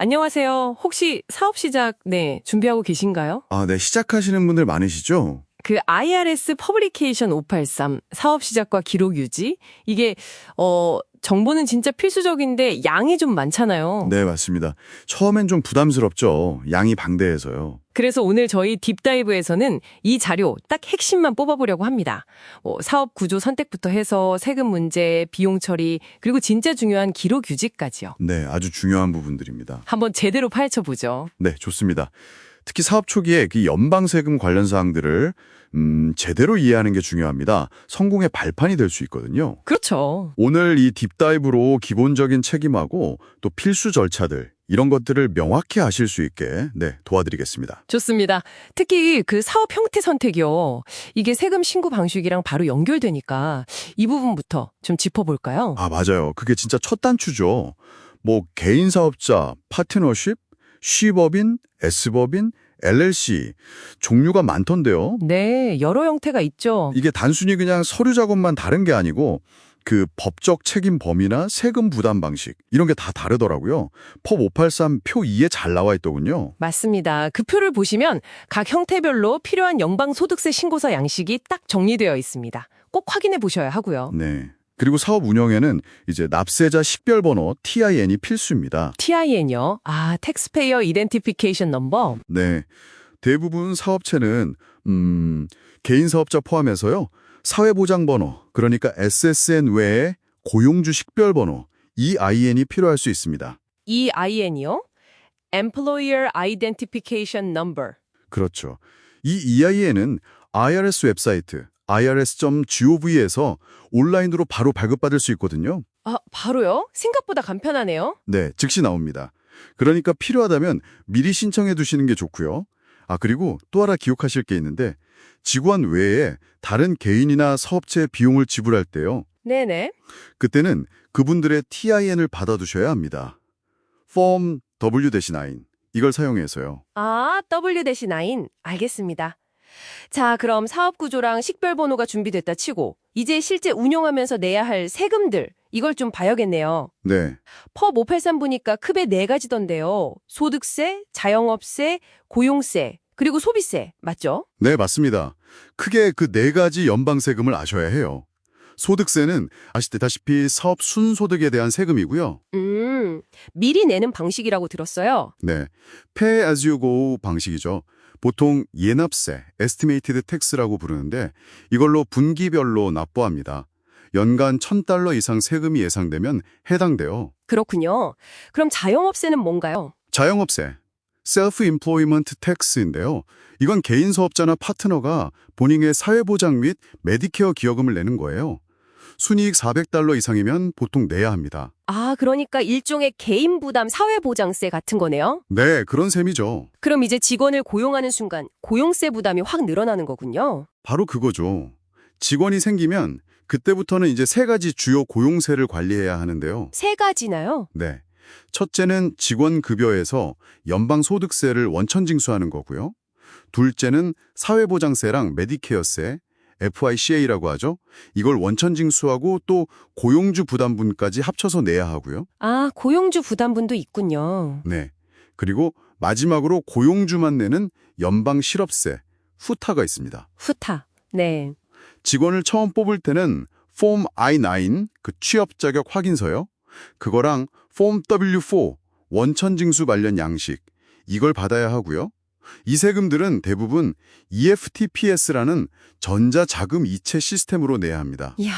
안녕하세요. 혹시 사업 시작, 준비하고 계신가요? 네, 시작하시는 분들 많으시죠? 그 IRS 퍼블리케이션 583, 사업 시작과 기록 유지? 이게, 정보는 진짜 필수적인데 양이 좀 많잖아요. 네, 맞습니다. 처음엔 좀 부담스럽죠. 양이 방대해서요. 그래서 오늘 저희 딥다이브에서는 이 자료 딱 핵심만 뽑아보려고 합니다. 사업 구조 선택부터 해서 세금 문제, 비용 처리, 그리고 진짜 중요한 기록 유지까지요. 네, 아주 중요한 부분들입니다. 한번 제대로 파헤쳐보죠. 네, 좋습니다. 특히 사업 초기에 그 연방세금 관련 사항들을 제대로 이해하는 게 중요합니다. 성공의 발판이 될 수 있거든요. 그렇죠. 오늘 이 딥다이브로 기본적인 책임하고 또 필수 절차들 이런 것들을 명확히 아실 수 있게 도와드리겠습니다. 좋습니다. 특히 그 사업 형태 선택이요. 이게 세금 신고 방식이랑 바로 연결되니까 이 부분부터 좀 짚어볼까요? 맞아요. 그게 진짜 첫 단추죠. 뭐 개인 사업자, 파트너십, C법인, S법인, LLC 종류가 많던데요. 네, 여러 형태가 있죠. 이게 단순히 그냥 서류 작업만 다른 게 아니고 그 법적 책임 범위나 세금 부담 방식 이런 게 다 다르더라고요. 법 583 표 2에 잘 나와 있더군요. 맞습니다. 그 표를 보시면 각 형태별로 필요한 연방소득세 신고서 양식이 딱 정리되어 있습니다. 꼭 확인해 보셔야 하고요. 네. 그리고 사업 운영에는 이제 납세자 식별번호 TIN이 필수입니다. TIN요? Taxpayer Identification Number. 네. 대부분 사업체는 개인 사업자 포함해서요. 사회보장번호, 그러니까 SSN 외에 고용주 식별번호, EIN이 필요할 수 있습니다. EIN이요? Employer Identification Number. 그렇죠. 이 EIN은 IRS 웹사이트 irs.gov에서 온라인으로 바로 발급받을 수 있거든요. 바로요? 생각보다 간편하네요. 네, 즉시 나옵니다. 그러니까 필요하다면 미리 신청해 두시는 게 좋고요. 그리고 또 하나 기억하실 게 있는데 직원 외에 다른 개인이나 사업체 비용을 지불할 때요. 네네. 그때는 그분들의 TIN을 받아두셔야 합니다. Form W-9 이걸 사용해서요. W-9. 알겠습니다. 자, 그럼 사업 구조랑 식별번호가 준비됐다 치고 이제 실제 운영하면서 내야 할 세금들 이걸 좀 봐야겠네요. 네, 법 583 보니까 크게 4가지던데요. 소득세, 자영업세, 고용세, 그리고 소비세 맞죠? 네, 맞습니다. 크게 그 4가지 연방세금을 아셔야 해요. 소득세는 아시다시피 사업 순소득에 대한 세금이고요. 미리 내는 방식이라고 들었어요. 네, Pay as you go 방식이죠. 보통 예납세, Estimated Tax라고 부르는데 이걸로 분기별로 납부합니다. 연간 $1,000 이상 세금이 예상되면 해당돼요. 그렇군요. 그럼 자영업세는 뭔가요? 자영업세, Self-Employment Tax인데요. 이건 개인 사업자나 파트너가 본인의 사회보장 및 메디케어 기여금을 내는 거예요. 순이익 $400 이상이면 보통 내야 합니다. 그러니까 일종의 개인 부담 사회보장세 같은 거네요. 네, 그런 셈이죠. 그럼 이제 직원을 고용하는 순간 고용세 부담이 확 늘어나는 거군요. 바로 그거죠. 직원이 생기면 그때부터는 이제 3가지 주요 고용세를 관리해야 하는데요. 3가지나요? 네. 첫째는 직원 급여에서 연방소득세를 원천 징수하는 거고요. 둘째는 사회보장세랑 메디케어세, FICA라고 하죠. 이걸 원천 징수하고 또 고용주 부담분까지 합쳐서 내야 하고요. 고용주 부담분도 있군요. 네. 그리고 마지막으로 고용주만 내는 연방 실업세, 후타가 있습니다. 후타. 네. 직원을 처음 뽑을 때는 폼 I-9, 그 취업 자격 확인서요. 그거랑 폼 W-4, 원천 징수 관련 양식, 이걸 받아야 하고요. 이 세금들은 대부분 EFTPS라는 전자자금 이체 시스템으로 내야 합니다. 이야,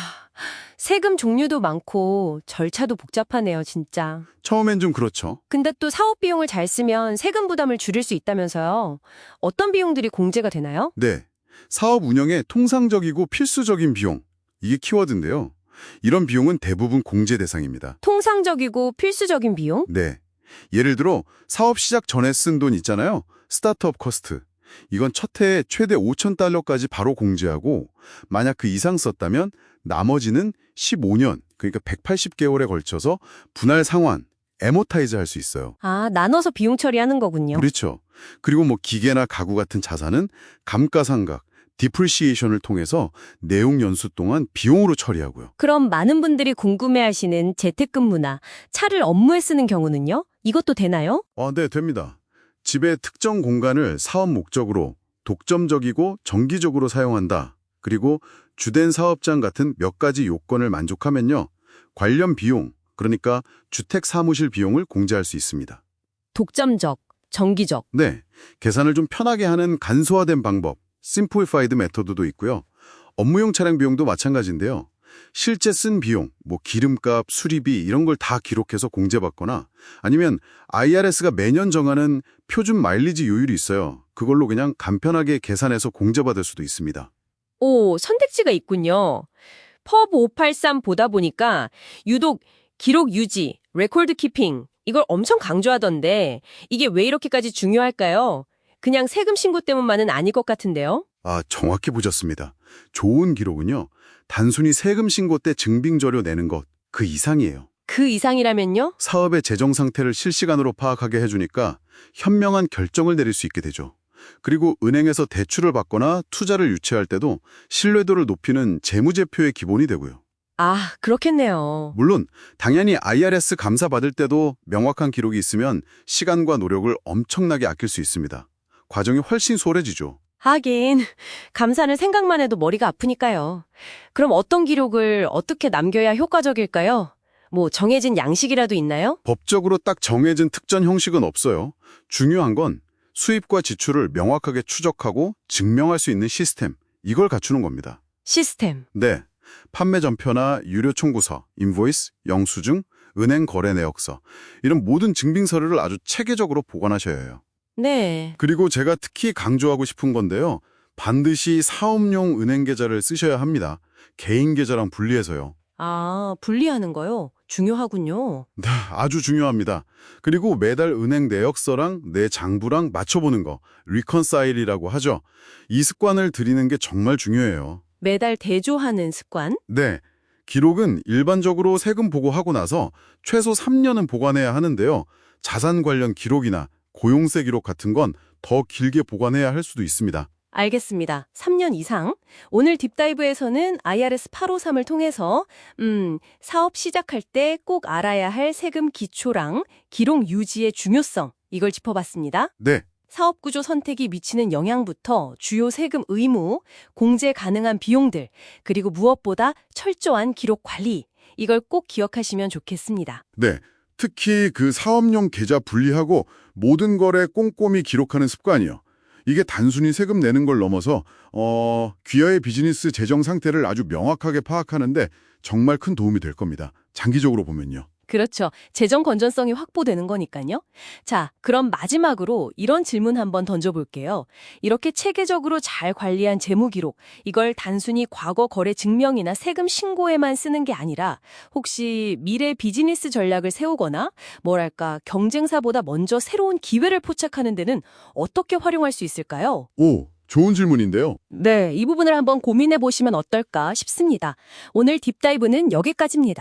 세금 종류도 많고 절차도 복잡하네요, 진짜. 처음엔 좀 그렇죠. 근데 또 사업 비용을 잘 쓰면 세금 부담을 줄일 수 있다면서요. 어떤 비용들이 공제가 되나요? 네, 사업 운영의 통상적이고 필수적인 비용, 이게 키워드인데요. 이런 비용은 대부분 공제 대상입니다. 통상적이고 필수적인 비용? 네, 예를 들어 사업 시작 전에 쓴 돈 있잖아요. 스타트업 코스트. 이건 첫 해에 최대 $5,000까지 바로 공제하고 만약 그 이상 썼다면 나머지는 15년, 그러니까 180개월에 걸쳐서 분할 상환, 애모타이즈 할 수 있어요. 나눠서 비용 처리하는 거군요. 그렇죠. 그리고 뭐 기계나 가구 같은 자산은 감가상각, 디프리시에이션을 통해서 내용 연수 동안 비용으로 처리하고요. 그럼 많은 분들이 궁금해하시는 재택근무나 차를 업무에 쓰는 경우는요? 이것도 되나요? 네, 됩니다. 집의 특정 공간을 사업 목적으로 독점적이고 정기적으로 사용한다. 그리고 주된 사업장 같은 몇 가지 요건을 만족하면요. 관련 비용, 그러니까 주택 사무실 비용을 공제할 수 있습니다. 독점적, 정기적. 네, 계산을 좀 편하게 하는 간소화된 방법, 심플리파이드 메터드도 있고요. 업무용 차량 비용도 마찬가지인데요. 실제 쓴 비용, 기름값, 수리비 이런 걸 다 기록해서 공제받거나 아니면 IRS가 매년 정하는 표준 마일리지 요율이 있어요. 그걸로 그냥 간편하게 계산해서 공제받을 수도 있습니다. 오, 선택지가 있군요. 펍 583 보다 보니까 유독 기록 유지, 레코드 키핑 이걸 엄청 강조하던데 이게 왜 이렇게까지 중요할까요? 그냥 세금 신고 때문만은 아닐 것 같은데요. 정확히 보셨습니다. 좋은 기록은요. 단순히 세금 신고 때 증빙자료 내는 것, 그 이상이에요. 그 이상이라면요? 사업의 재정 상태를 실시간으로 파악하게 해주니까 현명한 결정을 내릴 수 있게 되죠. 그리고 은행에서 대출을 받거나 투자를 유치할 때도 신뢰도를 높이는 재무제표의 기본이 되고요. 아, 그렇겠네요. 물론 당연히 IRS 감사 받을 때도 명확한 기록이 있으면 시간과 노력을 엄청나게 아낄 수 있습니다. 과정이 훨씬 수월해지죠. 하긴 감사는 생각만 해도 머리가 아프니까요. 그럼 어떤 기록을 어떻게 남겨야 효과적일까요? 정해진 양식이라도 있나요? 법적으로 딱 정해진 특정 형식은 없어요. 중요한 건 수입과 지출을 명확하게 추적하고 증명할 수 있는 시스템, 이걸 갖추는 겁니다. 시스템. 네, 판매 전표나 유료 청구서, 인보이스, 영수증, 은행 거래 내역서 이런 모든 증빙 서류를 아주 체계적으로 보관하셔야 해요. 네. 그리고 제가 특히 강조하고 싶은 건데요. 반드시 사업용 은행 계좌를 쓰셔야 합니다. 개인 계좌랑 분리해서요. 아, 분리하는 거요? 중요하군요. 네, 아주 중요합니다. 그리고 매달 은행 내역서랑 내 장부랑 맞춰보는 거, 리컨사일이라고 하죠. 이 습관을 들이는 게 정말 중요해요. 매달 대조하는 습관? 네, 기록은 일반적으로 세금 보고하고 나서 최소 3년은 보관해야 하는데요. 자산 관련 기록이나 고용세 기록 같은 건 더 길게 보관해야 할 수도 있습니다. 알겠습니다. 3년 이상. 오늘 딥다이브에서는 IRS 853을 통해서 사업 시작할 때 꼭 알아야 할 세금 기초랑 기록 유지의 중요성, 이걸 짚어봤습니다. 네, 사업 구조 선택이 미치는 영향부터 주요 세금 의무, 공제 가능한 비용들, 그리고 무엇보다 철저한 기록 관리, 이걸 꼭 기억하시면 좋겠습니다. 네. 특히 그 사업용 계좌 분리하고 모든 거래 꼼꼼히 기록하는 습관이요. 이게 단순히 세금 내는 걸 넘어서 귀하의 비즈니스 재정 상태를 아주 명확하게 파악하는데 정말 큰 도움이 될 겁니다. 장기적으로 보면요. 그렇죠. 재정 건전성이 확보되는 거니까요. 자, 그럼 마지막으로 이런 질문 한번 던져볼게요. 이렇게 체계적으로 잘 관리한 재무 기록, 이걸 단순히 과거 거래 증명이나 세금 신고에만 쓰는 게 아니라 혹시 미래 비즈니스 전략을 세우거나 경쟁사보다 먼저 새로운 기회를 포착하는 데는 어떻게 활용할 수 있을까요? 오, 좋은 질문인데요. 네, 이 부분을 한번 고민해 보시면 어떨까 싶습니다. 오늘 딥다이브는 여기까지입니다.